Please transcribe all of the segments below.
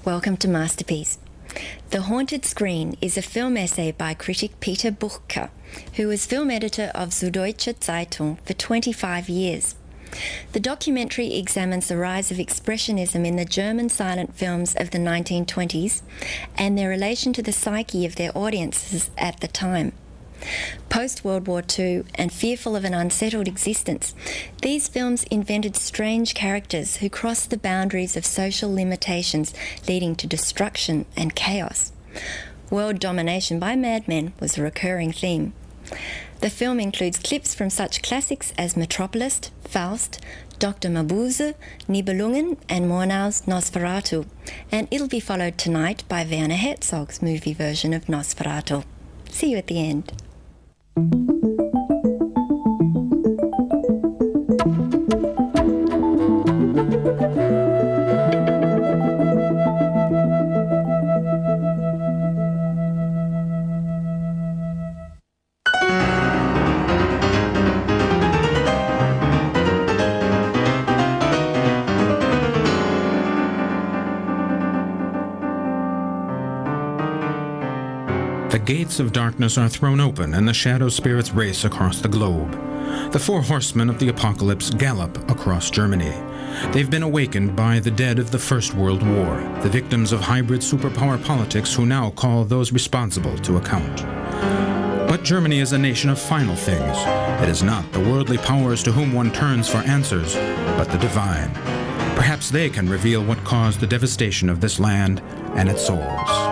Welcome to Masterpiece. The Haunted Screen is a film essay by critic Peter Buchka, who was film editor of Süddeutsche Zeitung for 25 years. The documentary examines the rise of Expressionism in the German silent films of the 1920s and their relation to the psyche of their audiences at the time. Post-World War II and fearful of an unsettled existence, these films invented strange characters who crossed the boundaries of social limitations, leading to destruction and chaos. World domination by madmen was a recurring theme. The film includes clips from such classics as Metropolis, Faust, Dr. Mabuse, Nibelungen and Murnau's Nosferatu, and it'll be followed tonight by Werner Herzog's movie version of Nosferatu. See you at the end. The gates of darkness are thrown open and the shadow spirits race across the globe. The four horsemen of the apocalypse gallop across Germany. They've been awakened by the dead of the First World War, the victims of hybrid superpower politics who now call those responsible to account. But Germany is a nation of final things. It is not the worldly powers to whom one turns for answers, but the divine. Perhaps they can reveal what caused the devastation of this land and its souls.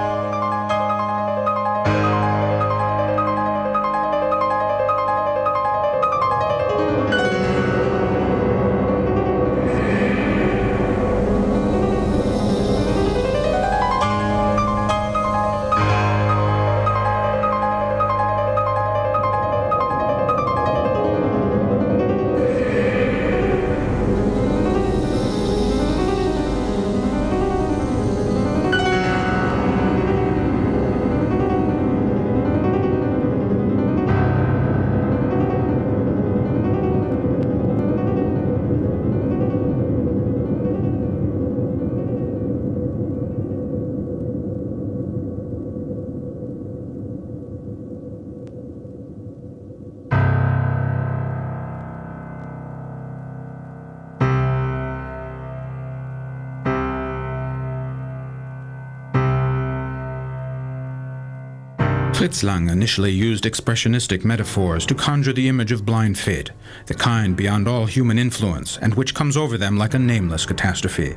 Fritz Lang initially used expressionistic metaphors to conjure the image of blind fate, the kind beyond all human influence and which comes over them like a nameless catastrophe.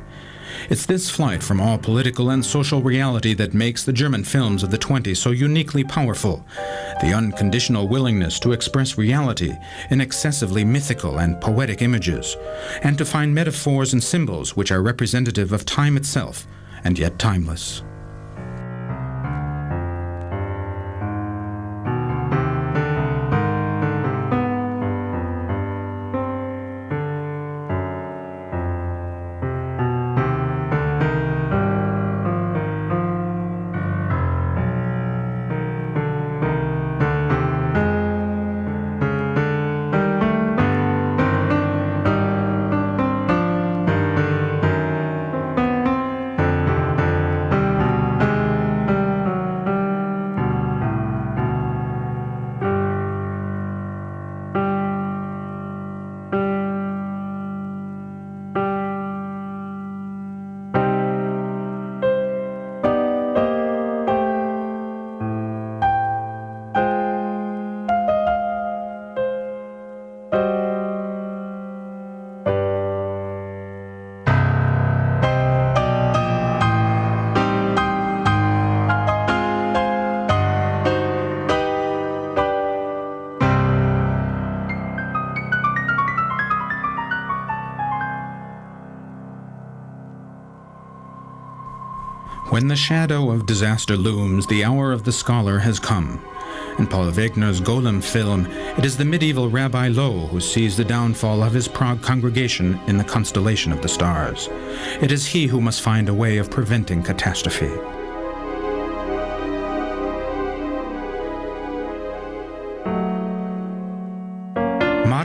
It's this flight from all political and social reality that makes the German films of the 20s so uniquely powerful. The unconditional willingness to express reality in excessively mythical and poetic images, and to find metaphors and symbols which are representative of time itself and yet timeless. When the shadow of disaster looms, the hour of the scholar has come. In Paul Wegener's Golem film, it is the medieval Rabbi Loew who sees the downfall of his Prague congregation in the constellation of the stars. It is he who must find a way of preventing catastrophe.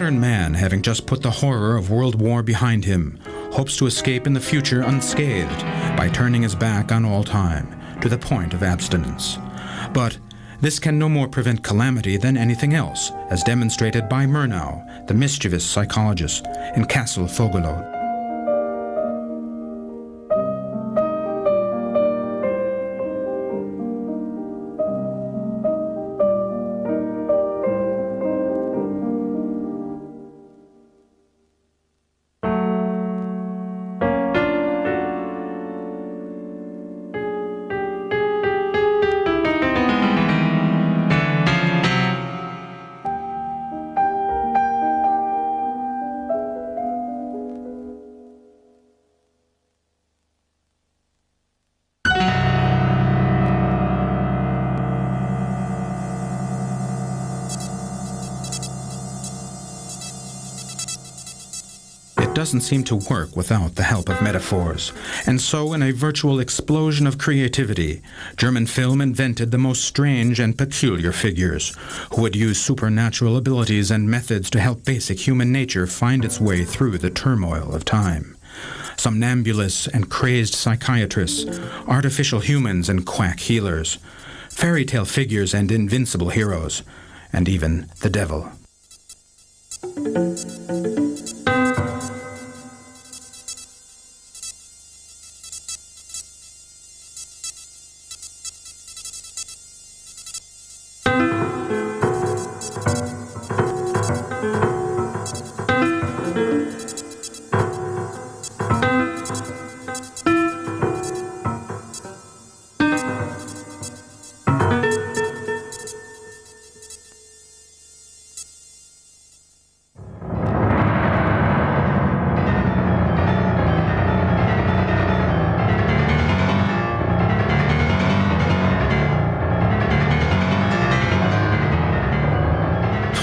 modern man, having just put the horror of World War behind him, hopes to escape in the future unscathed by turning his back on all time, to the point of abstinence. But this can no more prevent calamity than anything else, as demonstrated by Murnau, the mischievous psychologist, in Castle Fogelode. Doesn't seem to work without the help of metaphors. And so, in a virtual explosion of creativity, German film invented the most strange and peculiar figures, who would use supernatural abilities and methods to help basic human nature find its way through the turmoil of time. Somnambulists and crazed psychiatrists, artificial humans and quack healers, fairy tale figures and invincible heroes, and even the devil.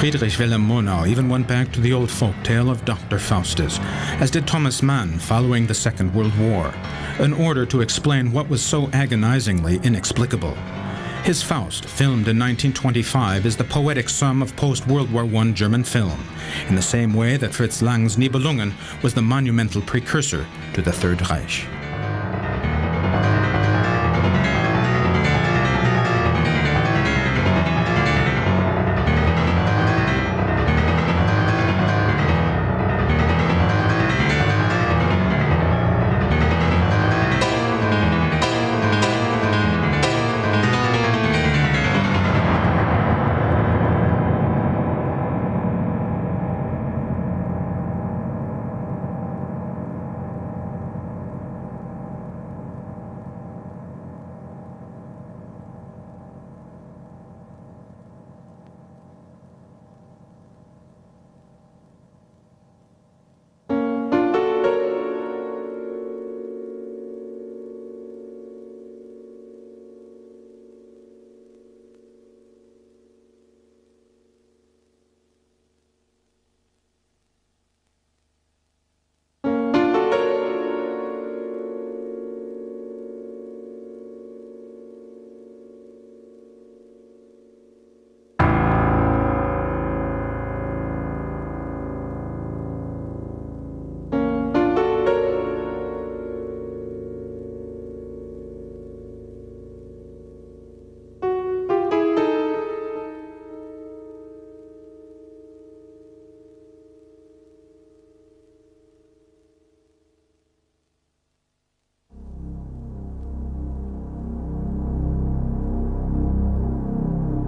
Friedrich Wilhelm Murnau even went back to the old folk tale of Dr. Faustus, as did Thomas Mann following the Second World War, in order to explain what was so agonizingly inexplicable. His Faust, filmed in 1925, is the poetic sum of post-World War I German film, in the same way that Fritz Lang's Nibelungen was the monumental precursor to the Third Reich.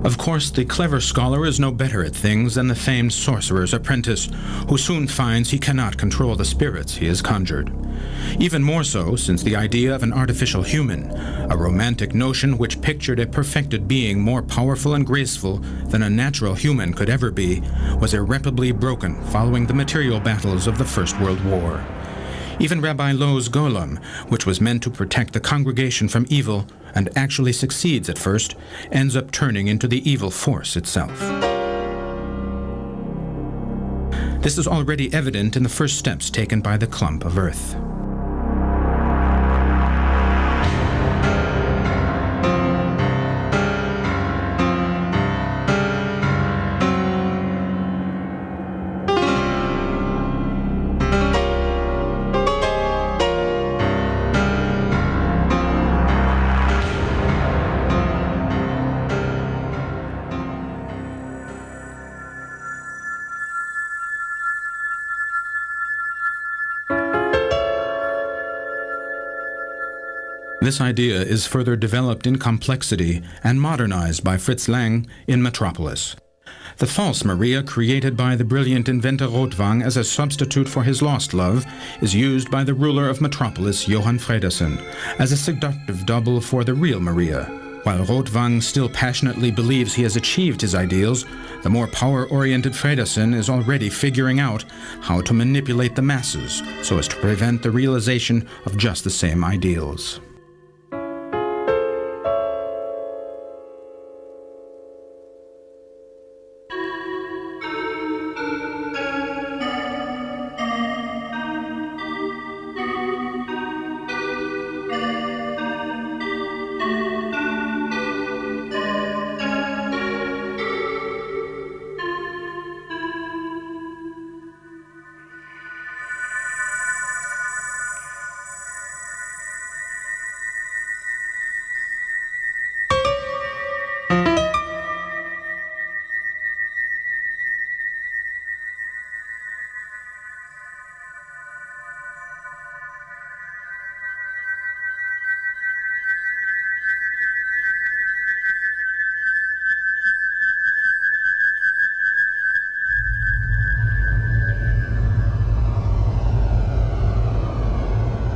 Of course, the clever scholar is no better at things than the famed sorcerer's apprentice, who soon finds he cannot control the spirits he has conjured. Even more so, since the idea of an artificial human, a romantic notion which pictured a perfected being more powerful and graceful than a natural human could ever be, was irreparably broken following the material battles of the First World War. Even Rabbi Lowe's golem, which was meant to protect the congregation from evil, and actually succeeds at first, ends up turning into the evil force itself. This is already evident in the first steps taken by the clump of earth. This idea is further developed in complexity and modernized by Fritz Lang in Metropolis. The false Maria created by the brilliant inventor Rotwang as a substitute for his lost love is used by the ruler of Metropolis, Johann Fredersen, as a seductive double for the real Maria. While Rotwang still passionately believes he has achieved his ideals, the more power-oriented Fredersen is already figuring out how to manipulate the masses so as to prevent the realization of just the same ideals.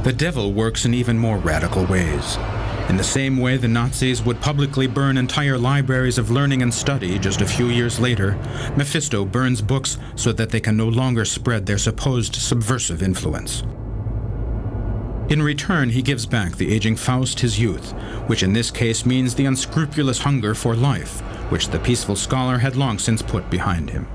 The devil works in even more radical ways. In the same way the Nazis would publicly burn entire libraries of learning and study just a few years later, Mephisto burns books so that they can no longer spread their supposed subversive influence. In return, he gives back the aging Faust his youth, which in this case means the unscrupulous hunger for life, which the peaceful scholar had long since put behind him.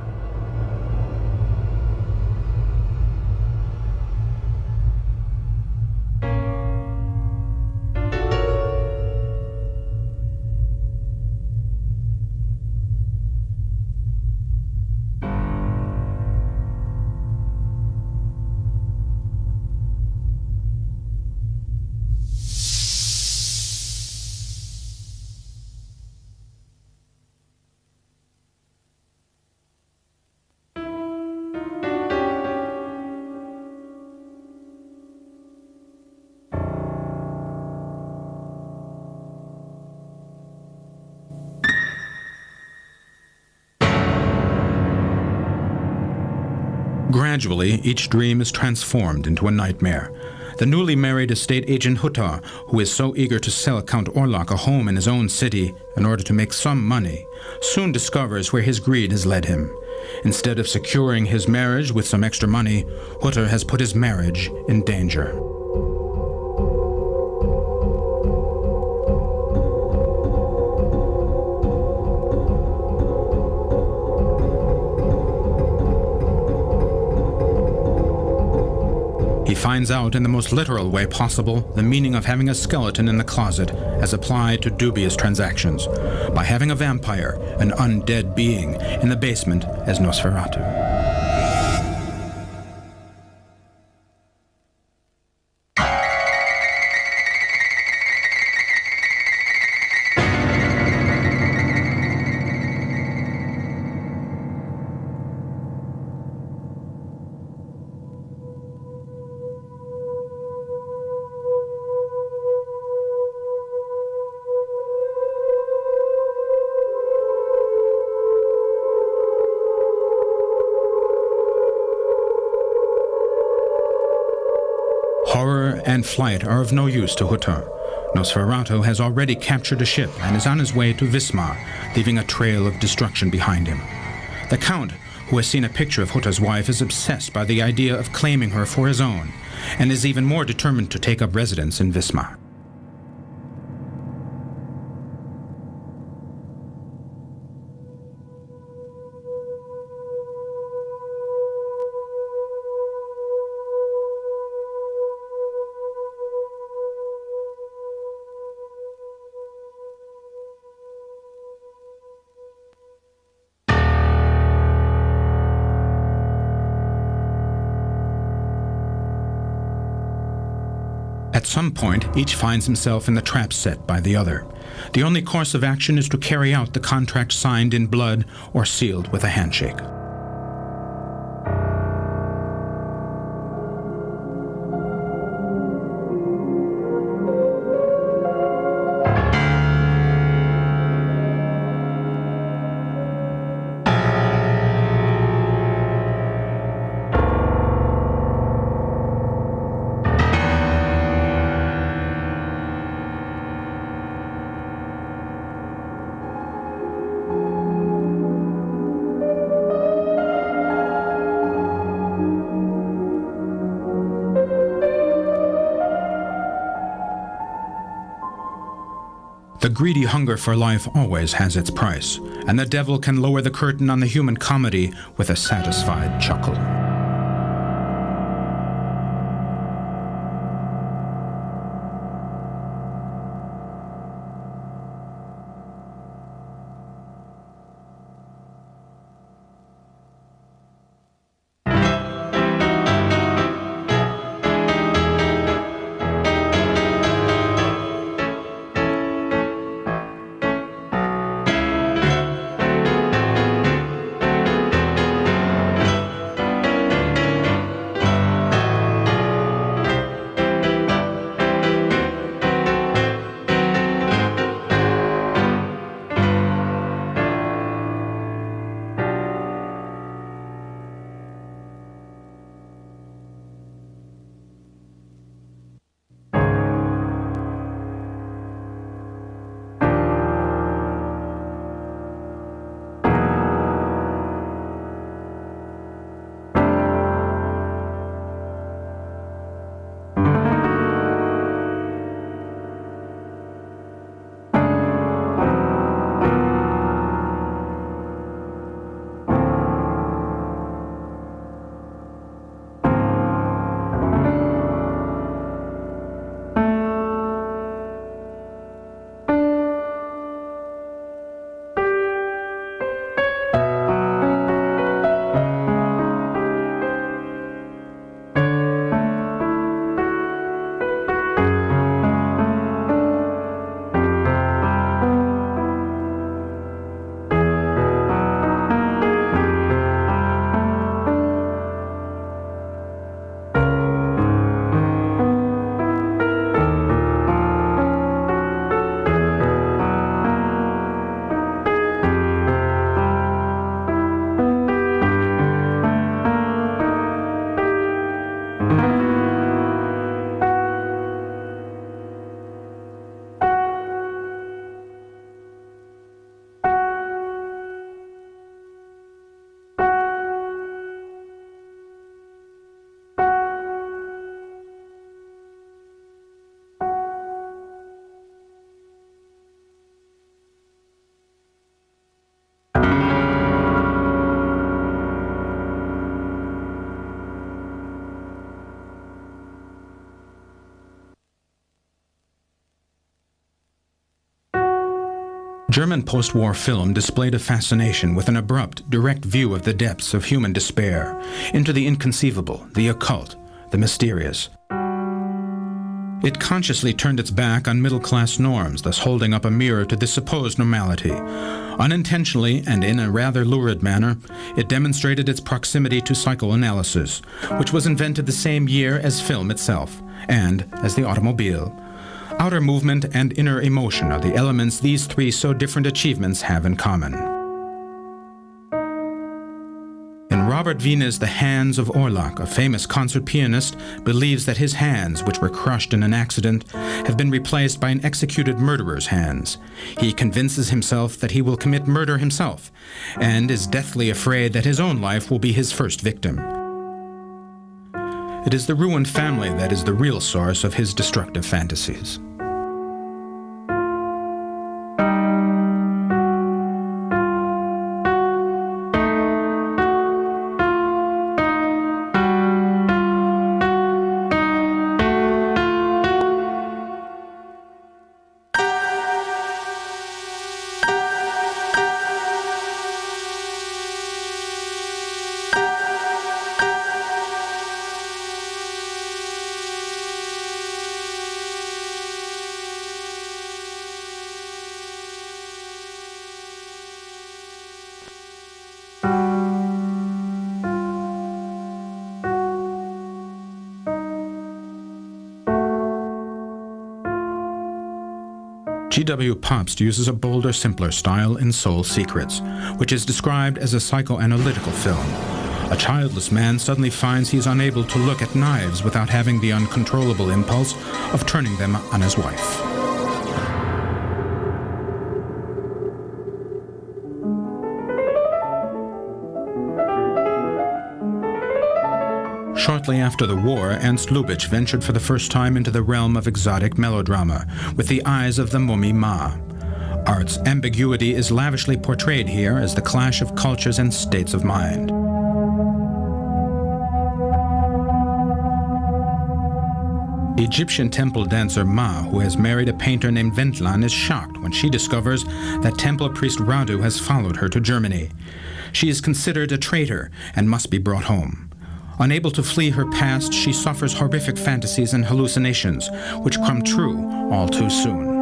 Gradually, each dream is transformed into a nightmare. The newly married estate agent Hutter, who is so eager to sell Count Orlok a home in his own city in order to make some money, soon discovers where his greed has led him. Instead of securing his marriage with some extra money, Hutter has put his marriage in danger. He finds out in the most literal way possible the meaning of having a skeleton in the closet as applied to dubious transactions, by having a vampire, an undead being, in the basement as Nosferatu. Horror and flight are of no use to Hutter. Nosferatu has already captured a ship and is on his way to Wismar, leaving a trail of destruction behind him. The Count, who has seen a picture of Hutter's wife, is obsessed by the idea of claiming her for his own, and is even more determined to take up residence in Wismar. At some point, each finds himself in the trap set by the other. The only course of action is to carry out the contract signed in blood or sealed with a handshake. The greedy hunger for life always has its price, and the devil can lower the curtain on the human comedy with a satisfied chuckle. German post-war film displayed a fascination with an abrupt, direct view of the depths of human despair, into the inconceivable, the occult, the mysterious. It consciously turned its back on middle-class norms, thus holding up a mirror to this supposed normality. Unintentionally, and in a rather lurid manner, it demonstrated its proximity to psychoanalysis, which was invented the same year as film itself, and as the automobile. Outer movement and inner emotion are the elements these three so different achievements have in common. In Robert Wiene's The Hands of Orlach, a famous concert pianist believes that his hands, which were crushed in an accident, have been replaced by an executed murderer's hands. He convinces himself that he will commit murder himself, and is deathly afraid that his own life will be his first victim. It is the ruined family that is the real source of his destructive fantasies. G.W. Pabst uses a bolder, simpler style in Soul Secrets, which is described as a psychoanalytical film. A childless man suddenly finds he is unable to look at knives without having the uncontrollable impulse of turning them on his wife. Shortly after the war, Ernst Lubitsch ventured for the first time into the realm of exotic melodrama with The Eyes of the Mummy Ma. Art's ambiguity is lavishly portrayed here as the clash of cultures and states of mind. Egyptian temple dancer Ma, who has married a painter named Wendlan, is shocked when she discovers that temple priest Radu has followed her to Germany. She is considered a traitor and must be brought home. Unable to flee her past, she suffers horrific fantasies and hallucinations, which come true all too soon.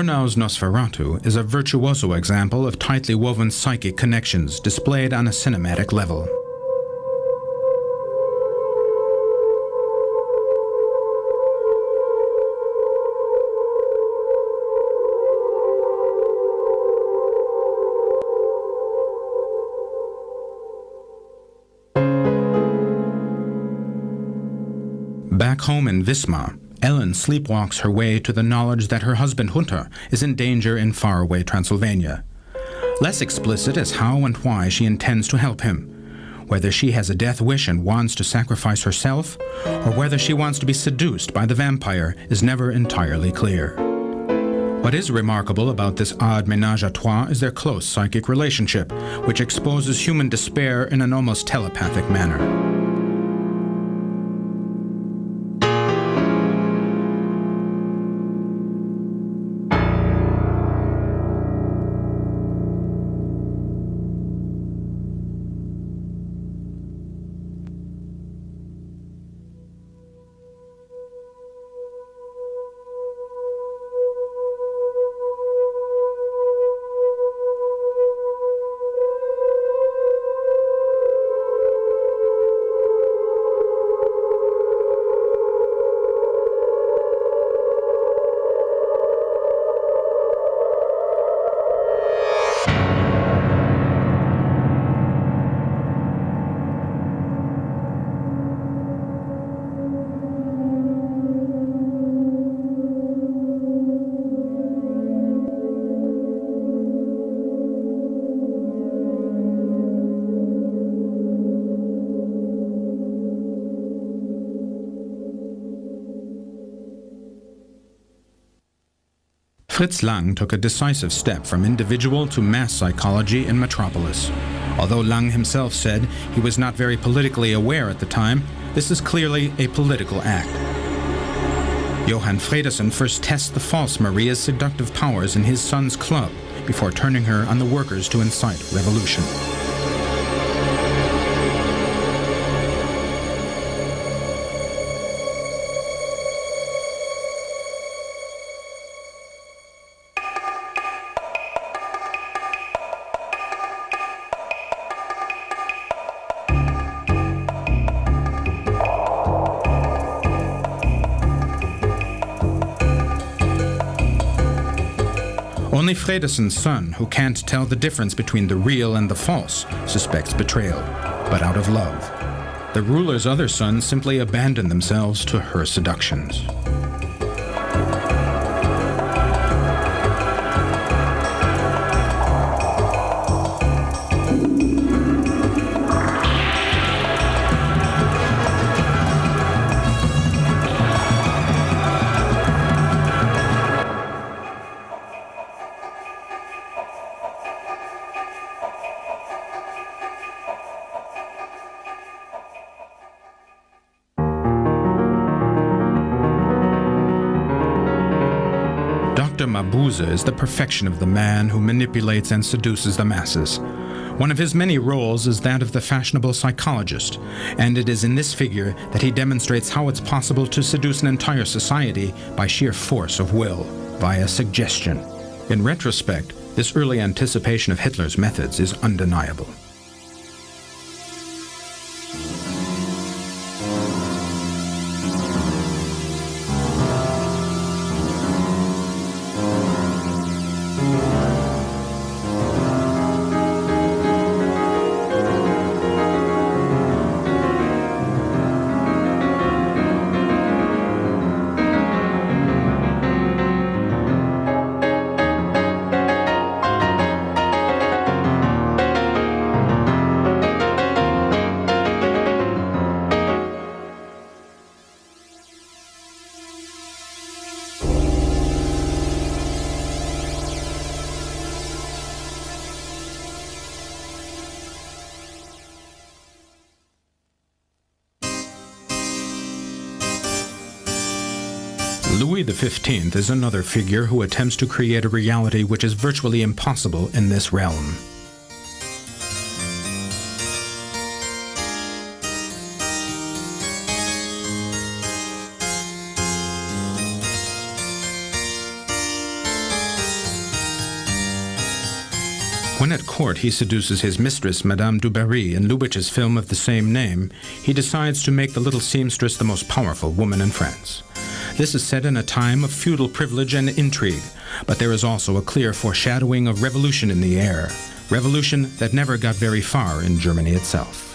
Murnau's Nosferatu is a virtuoso example of tightly woven psychic connections displayed on a cinematic level. Back home in Wismar, Ellen sleepwalks her way to the knowledge that her husband Hunter is in danger in faraway Transylvania. Less explicit as how and why she intends to help him, whether she has a death wish and wants to sacrifice herself, or whether she wants to be seduced by the vampire is never entirely clear. What is remarkable about this odd ménage à trois is their close psychic relationship, which exposes human despair in an almost telepathic manner. Fritz Lang took a decisive step from individual to mass psychology in Metropolis. Although Lang himself said he was not very politically aware at the time, this is clearly a political act. Johann Fredesen first tests the false Maria's seductive powers in his son's club before turning her on the workers to incite revolution. Only Fredesen's son, who can't tell the difference between the real and the false, suspects betrayal, but out of love. The ruler's other sons simply abandon themselves to her seductions. Dr. Mabuse is the perfection of the man who manipulates and seduces the masses. One of his many roles is that of the fashionable psychologist, and it is in this figure that he demonstrates how it's possible to seduce an entire society by sheer force of will, via suggestion. In retrospect, this early anticipation of Hitler's methods is undeniable. Louis XV is another figure who attempts to create a reality which is virtually impossible in this realm. When at court he seduces his mistress, Madame du Barry, in Lubitsch's film of the same name, he decides to make the little seamstress the most powerful woman in France. This is set in a time of feudal privilege and intrigue, but there is also a clear foreshadowing of revolution in the air, revolution that never got very far in Germany itself.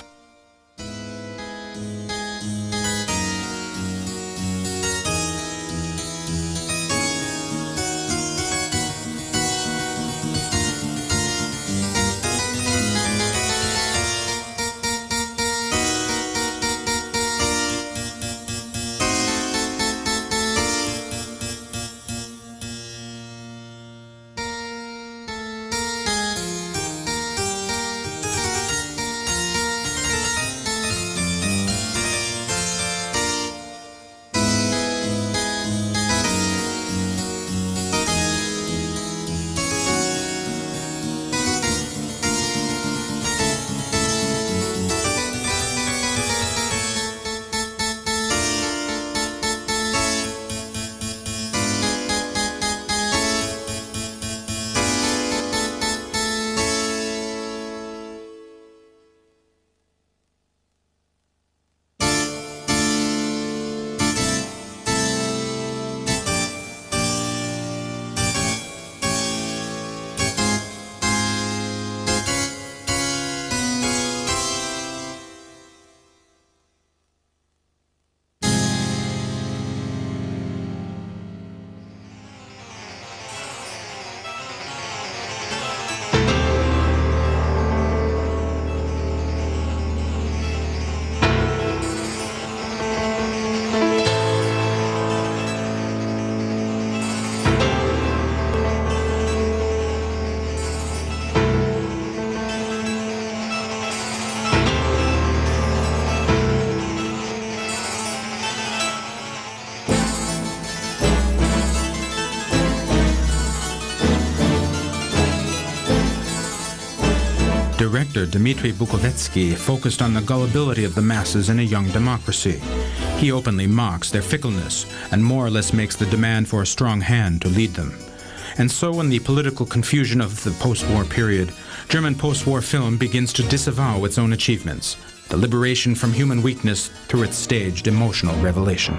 Director Dmitry Bukovetsky focused on the gullibility of the masses in a young democracy. He openly mocks their fickleness and more or less makes the demand for a strong hand to lead them. And so in the political confusion of the post-war period, German post-war film begins to disavow its own achievements, the liberation from human weakness through its staged emotional revelation.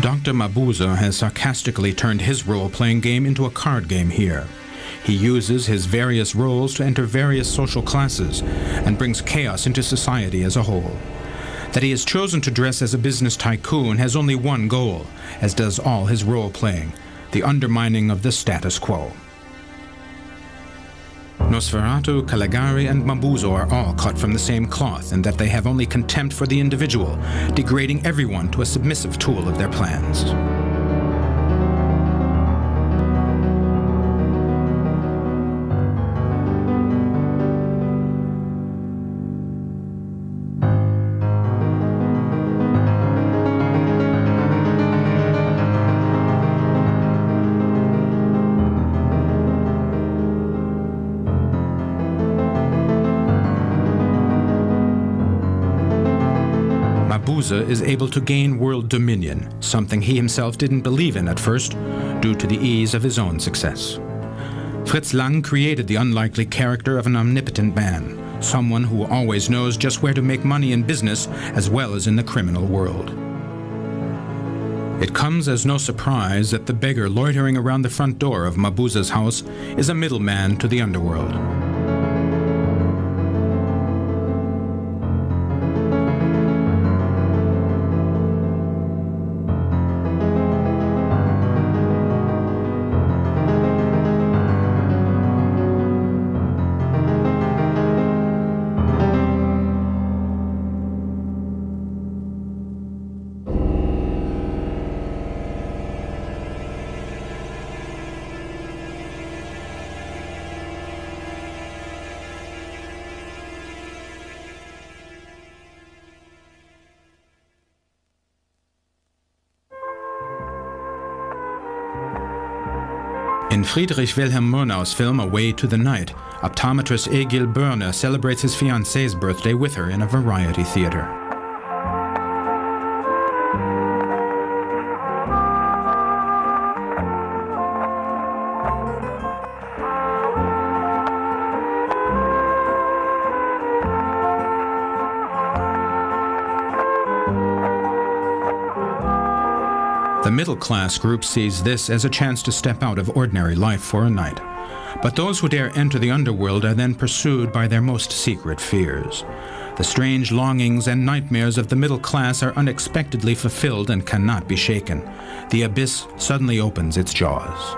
Dr. Mabuse has sarcastically turned his role-playing game into a card game here. He uses his various roles to enter various social classes and brings chaos into society as a whole. That he has chosen to dress as a business tycoon has only one goal, as does all his role-playing, the undermining of the status quo. Nosferatu, Caligari, and Mabuse are all cut from the same cloth in that they have only contempt for the individual, degrading everyone to a submissive tool of their plans. Mabuse is able to gain world dominion, something he himself didn't believe in at first, due to the ease of his own success. Fritz Lang created the unlikely character of an omnipotent man, someone who always knows just where to make money in business as well as in the criminal world. It comes as no surprise that the beggar loitering around the front door of Mabuse's house is a middleman to the underworld. In Friedrich Wilhelm Murnau's film A Way to the Night, optometrist Egil Börne celebrates his fiancée's birthday with her in a variety theater. The middle-class group sees this as a chance to step out of ordinary life for a night. But those who dare enter the underworld are then pursued by their most secret fears. The strange longings and nightmares of the middle class are unexpectedly fulfilled and cannot be shaken. The abyss suddenly opens its jaws.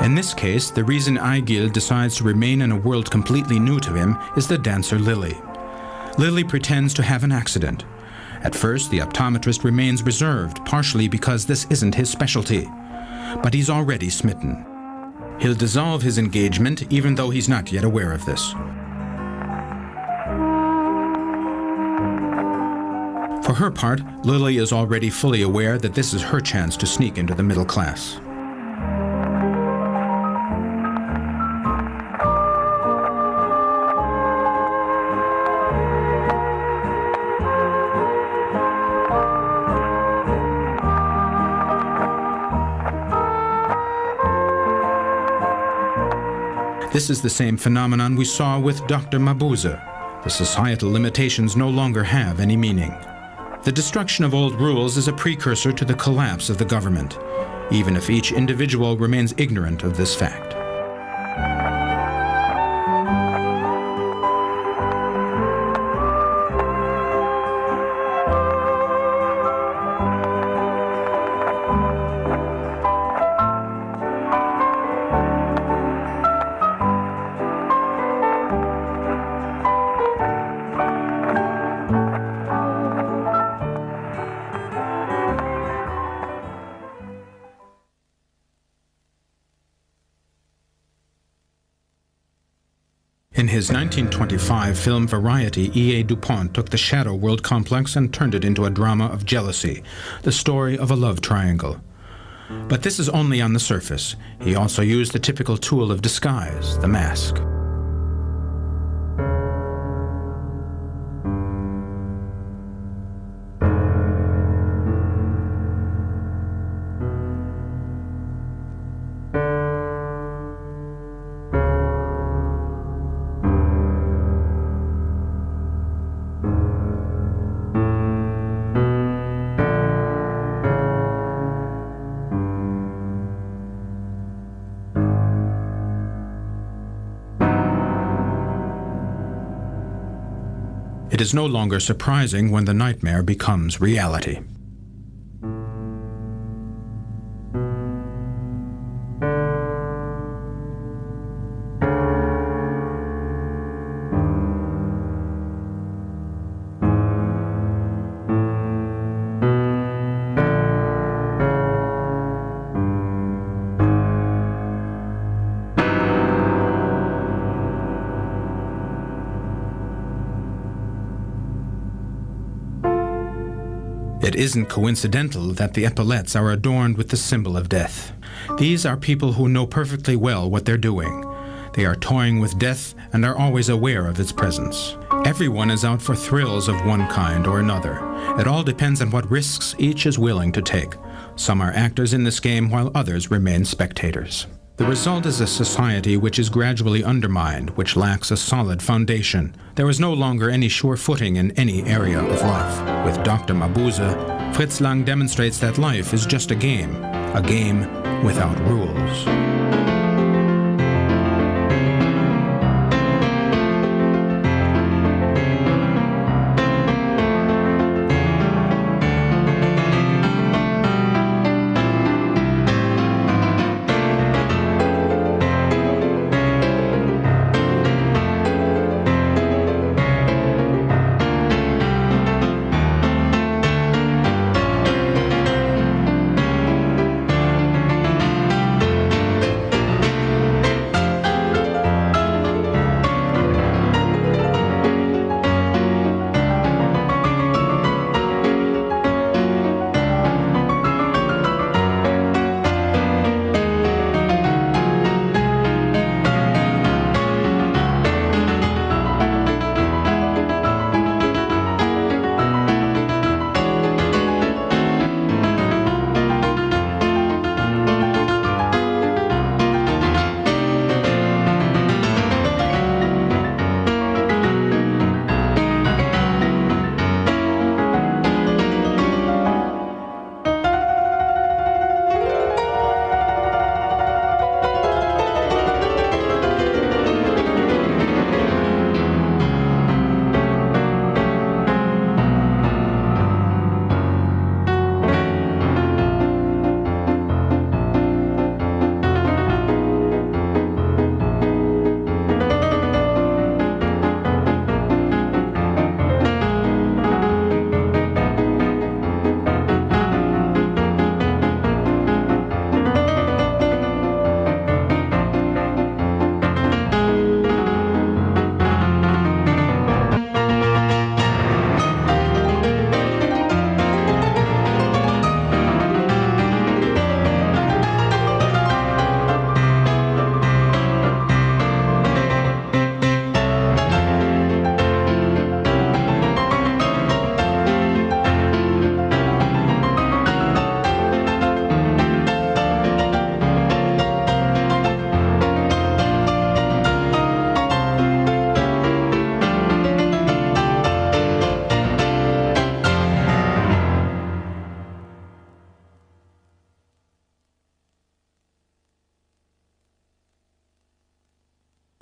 In this case, the reason Egil decides to remain in a world completely new to him is the dancer Lily. Lily pretends to have an accident. At first, the optometrist remains reserved, partially because this isn't his specialty. But he's already smitten. He'll dissolve his engagement, even though he's not yet aware of this. For her part, Lily is already fully aware that this is her chance to sneak into the middle class. This is the same phenomenon we saw with Dr. Mabuse. The societal limitations no longer have any meaning. The destruction of old rules is a precursor to the collapse of the government, even if each individual remains ignorant of this fact. In his 1925 film Variety, E.A. Dupont took the Shadow World complex and turned it into a drama of jealousy, the story of a love triangle. But this is only on the surface. He also used the typical tool of disguise, the mask. It is no longer surprising when the nightmare becomes reality. It isn't coincidental that the epaulettes are adorned with the symbol of death. These are people who know perfectly well what they're doing. They are toying with death and are always aware of its presence. Everyone is out for thrills of one kind or another. It all depends on what risks each is willing to take. Some are actors in this game while others remain spectators. The result is a society which is gradually undermined, which lacks a solid foundation. There is no longer any sure footing in any area of life. With Dr. Mabuse, Fritz Lang demonstrates that life is just a game without rules.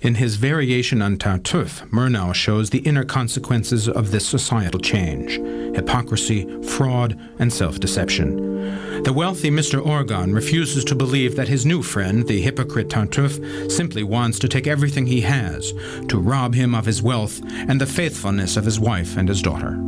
In his variation on Tartuffe, Murnau shows the inner consequences of this societal change: hypocrisy, fraud, and self-deception. The wealthy Mr. Orgon refuses to believe that his new friend, the hypocrite Tartuffe, simply wants to take everything he has, to rob him of his wealth and the faithfulness of his wife and his daughter.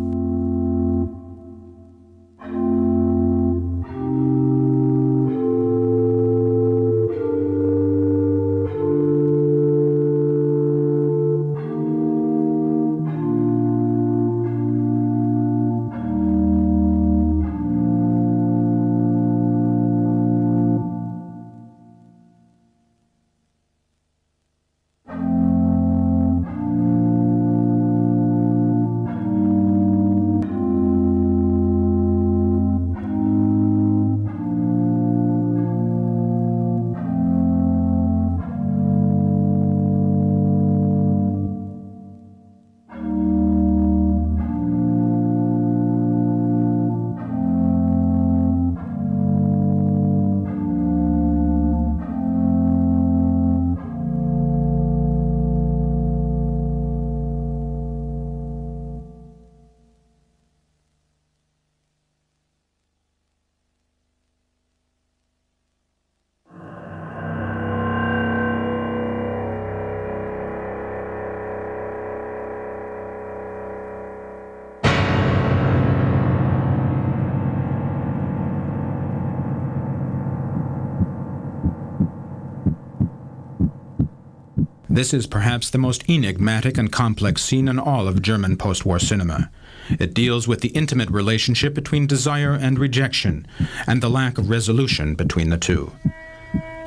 This is perhaps the most enigmatic and complex scene in all of German post-war cinema. It deals with the intimate relationship between desire and rejection, and the lack of resolution between the two.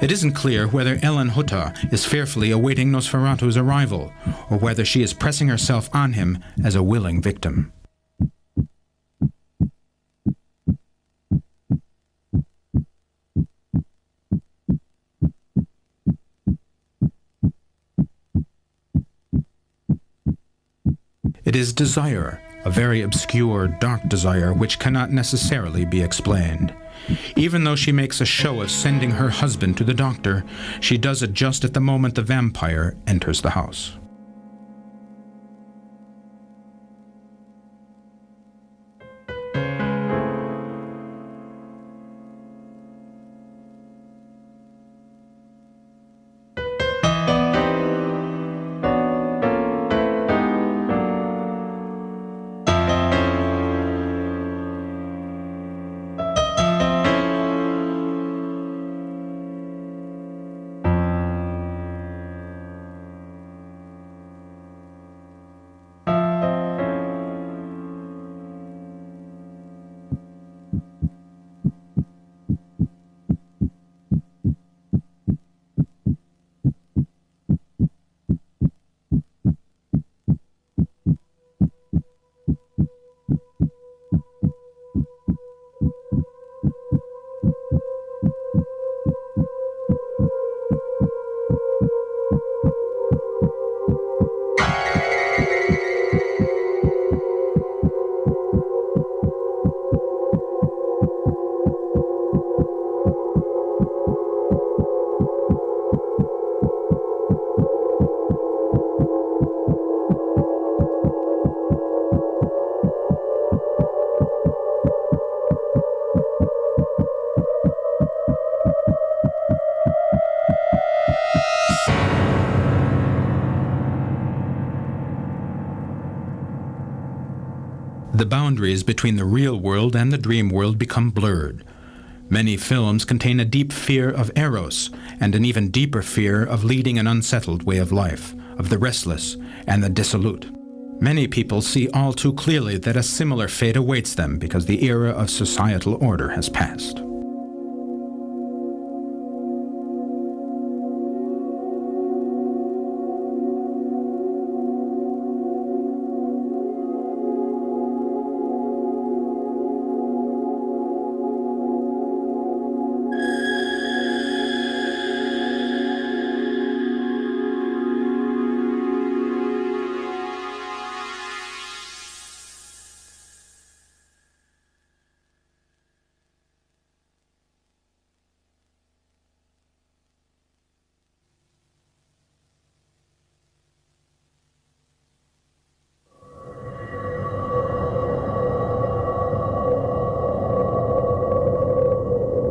It isn't clear whether Ellen Hutter is fearfully awaiting Nosferatu's arrival, or whether she is pressing herself on him as a willing victim. It is desire, a very obscure, dark desire which cannot necessarily be explained. Even though she makes a show of sending her husband to the doctor, she does it just at the moment the vampire enters the house. The boundaries between the real world and the dream world become blurred. Many films contain a deep fear of eros, and an even deeper fear of leading an unsettled way of life, of the restless and the dissolute. Many people see all too clearly that a similar fate awaits them because the era of societal order has passed.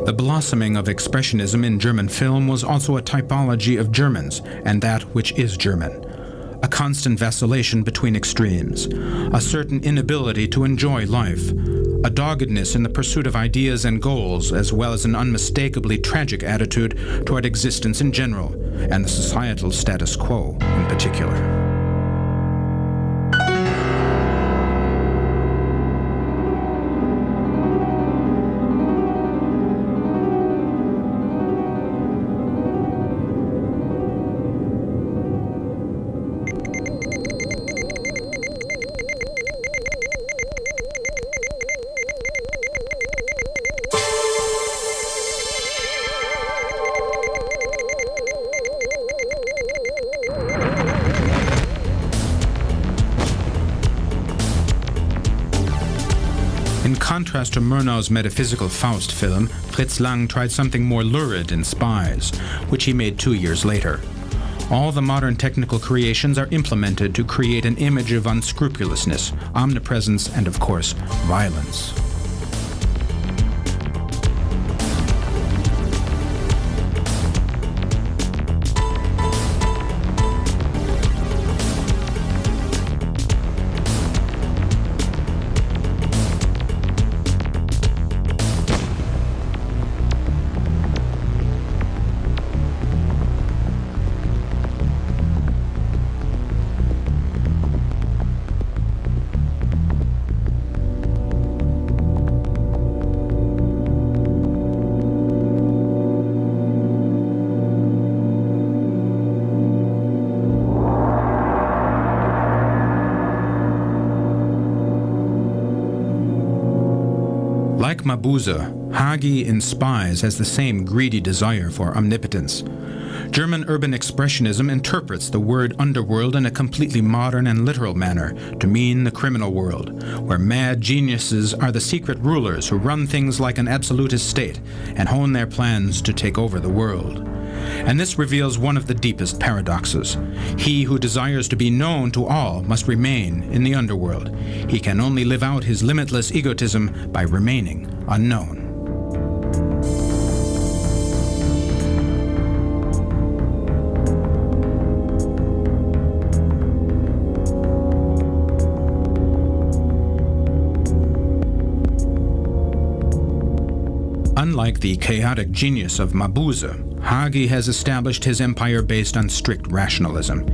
The blossoming of Expressionism in German film was also a typology of Germans and that which is German. A constant vacillation between extremes, a certain inability to enjoy life, a doggedness in the pursuit of ideas and goals, as well as an unmistakably tragic attitude toward existence in general, and the societal status quo in particular. In contrast to Murnau's metaphysical Faust film, Fritz Lang tried something more lurid in Spies, which he made 2 years later. All the modern technical creations are implemented to create an image of unscrupulousness, omnipresence, and of course, violence. Like Mabuse, Hagi in Spies has the same greedy desire for omnipotence. German urban expressionism interprets the word underworld in a completely modern and literal manner to mean the criminal world, where mad geniuses are the secret rulers who run things like an absolutist state and hone their plans to take over the world. And this reveals one of the deepest paradoxes. He who desires to be known to all must remain in the underworld. He can only live out his limitless egotism by remaining unknown. Unlike the chaotic genius of Mabuse, Hagi has established his empire based on strict rationalism.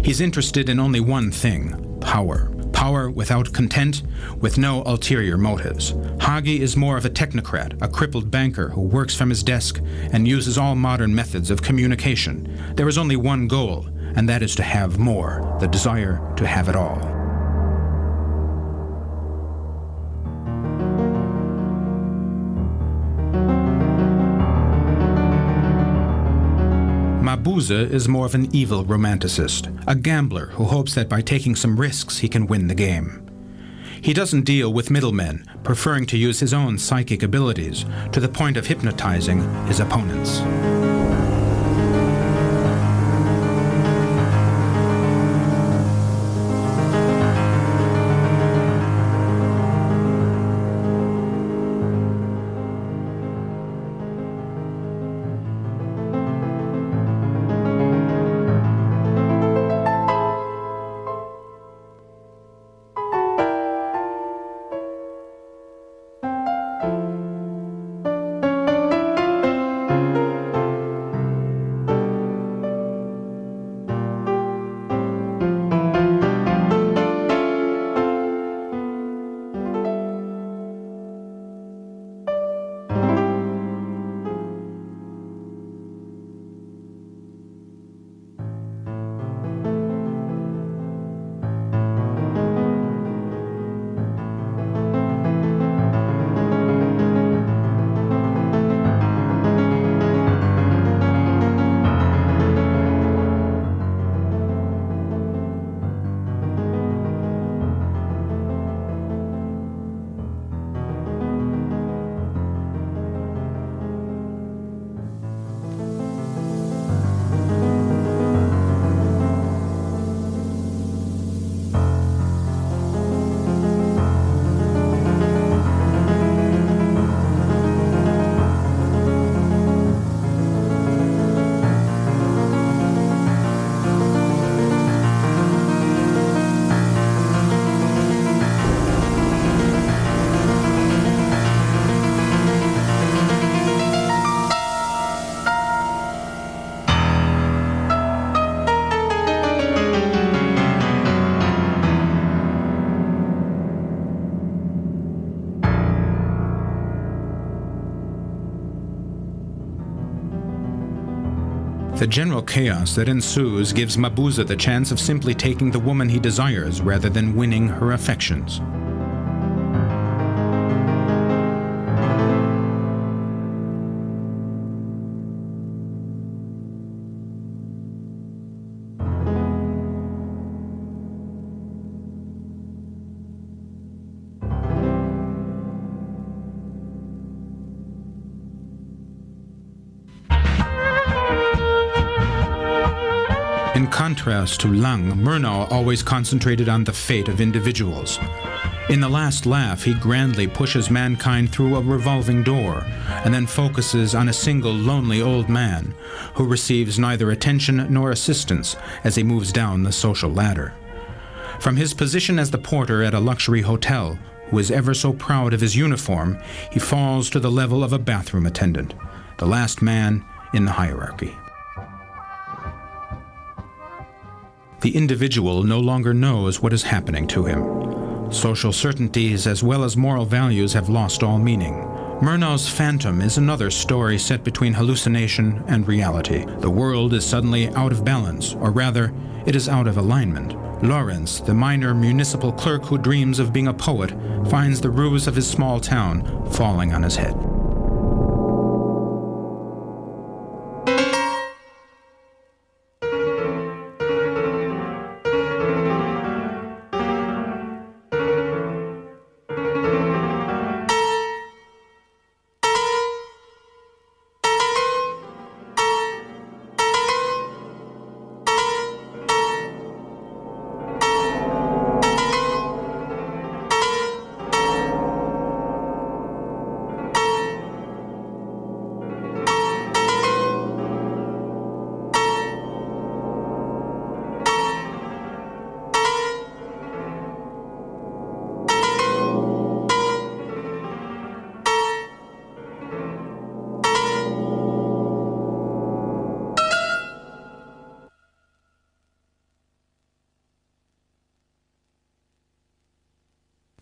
He's interested in only one thing: power. Power without content, with no ulterior motives. Hagi is more of a technocrat, a crippled banker who works from his desk and uses all modern methods of communication. There is only one goal, and that is to have more, the desire to have it all. Mabuse is more of an evil romanticist, a gambler who hopes that by taking some risks he can win the game. He doesn't deal with middlemen, preferring to use his own psychic abilities to the point of hypnotizing his opponents. The general chaos that ensues gives Mabuse the chance of simply taking the woman he desires rather than winning her affections. In contrast to Lang, Murnau always concentrated on the fate of individuals. In The Last Laugh, he grandly pushes mankind through a revolving door and then focuses on a single lonely old man who receives neither attention nor assistance as he moves down the social ladder. From his position as the porter at a luxury hotel, who is ever so proud of his uniform, he falls to the level of a bathroom attendant, the last man in the hierarchy. The individual no longer knows what is happening to him. Social certainties as well as moral values have lost all meaning. Murnau's Phantom is another story set between hallucination and reality. The world is suddenly out of balance, or rather, it is out of alignment. Lawrence, the minor municipal clerk who dreams of being a poet, finds the roofs of his small town falling on his head.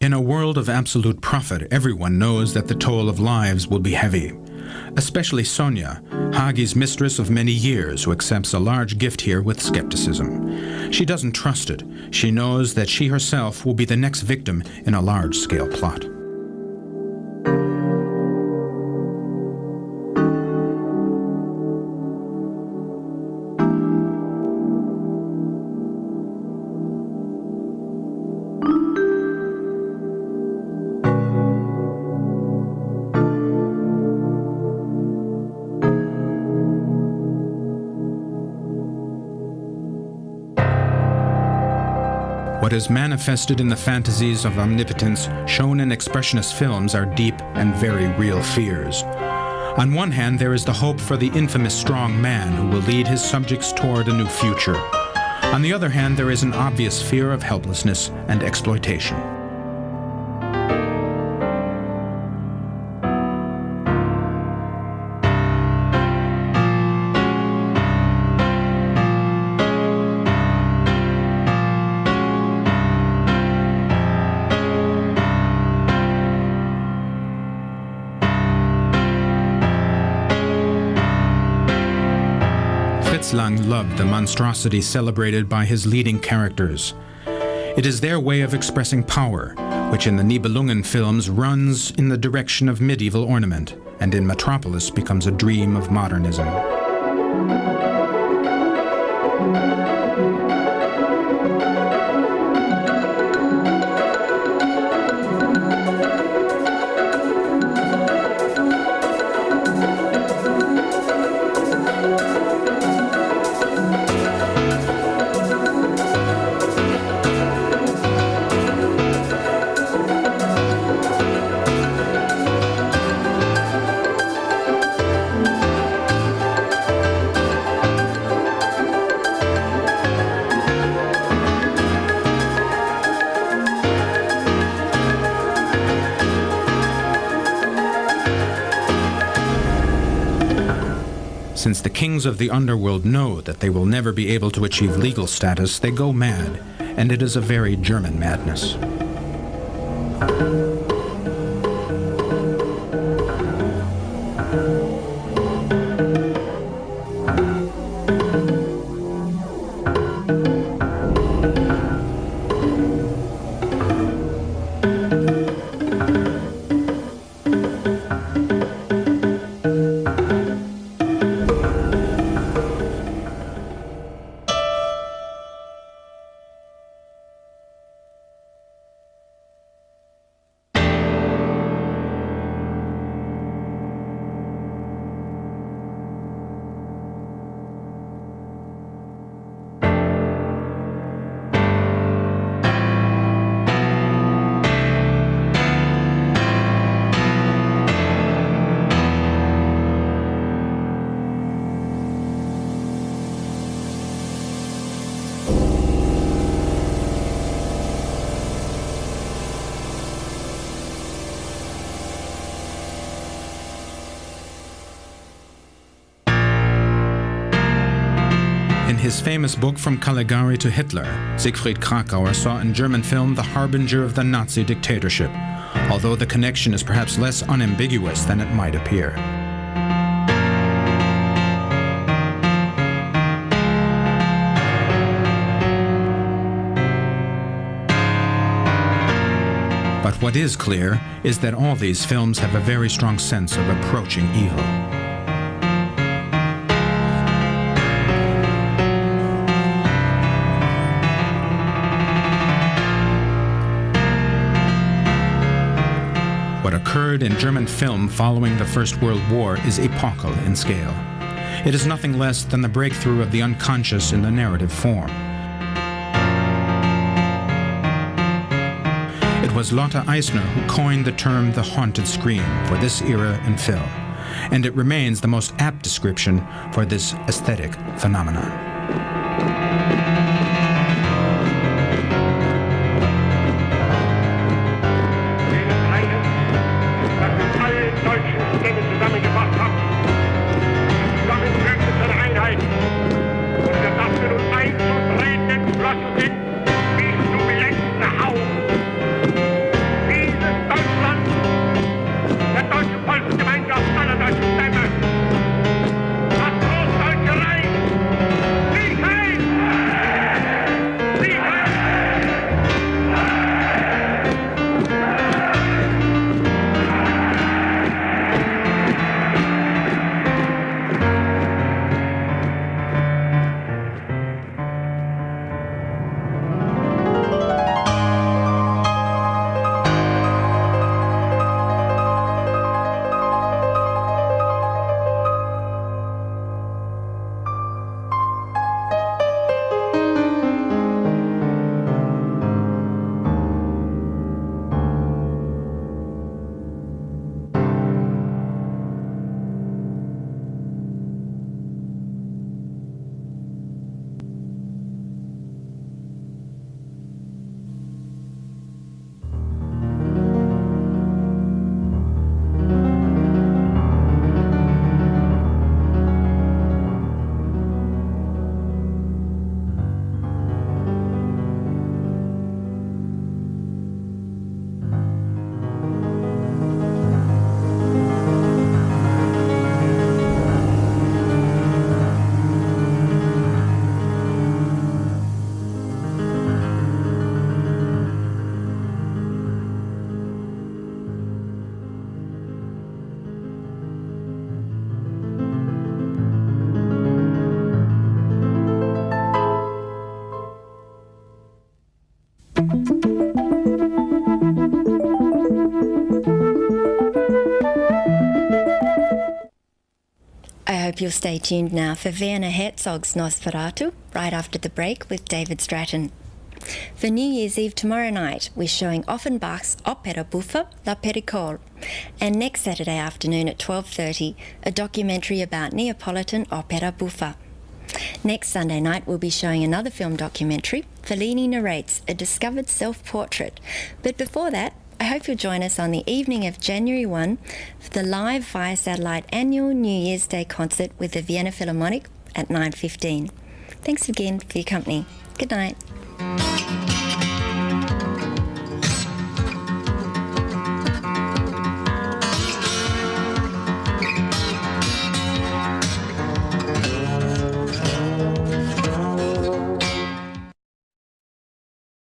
In a world of absolute profit, everyone knows that the toll of lives will be heavy. Especially Sonia, Hagi's mistress of many years, who accepts a large gift here with skepticism. She doesn't trust it. She knows that she herself will be the next victim in a large-scale plot. What is manifested in the fantasies of omnipotence shown in Expressionist films are deep and very real fears. On one hand, there is the hope for the infamous strong man who will lead his subjects toward a new future. On the other hand, there is an obvious fear of helplessness and exploitation. Lang loved the monstrosity celebrated by his leading characters. It is their way of expressing power, which in the Nibelungen films runs in the direction of medieval ornament, and in Metropolis becomes a dream of modernism. Since the kings of the underworld know that they will never be able to achieve legal status, they go mad, and it is a very German madness. In his famous book From Caligari to Hitler, Siegfried Krakauer saw in German film the harbinger of the Nazi dictatorship. although the connection is perhaps less unambiguous than it might appear. But what is clear is that all these films have a very strong sense of approaching evil. What occurred in German film following the First World War is epochal in scale. It is nothing less than the breakthrough of the unconscious in the narrative form. It was Lotte Eisner who coined the term the haunted screen for this era in film, and it remains the most apt description for this aesthetic phenomenon. I hope you'll stay tuned now for Werner Herzog's Nosferatu, right after the break with David Stratton. For New Year's Eve tomorrow night, we're showing Offenbach's Opera Buffa, La Pericole, and next Saturday afternoon at 12:30, a documentary about Neapolitan opera buffa. Next Sunday night, we'll be showing another film documentary. Fellini narrates a discovered self-portrait. But before that, I hope you'll join us on the evening of January 1 for the live via satellite annual New Year's Day concert with the Vienna Philharmonic at 9:15. Thanks again for your company. Good night.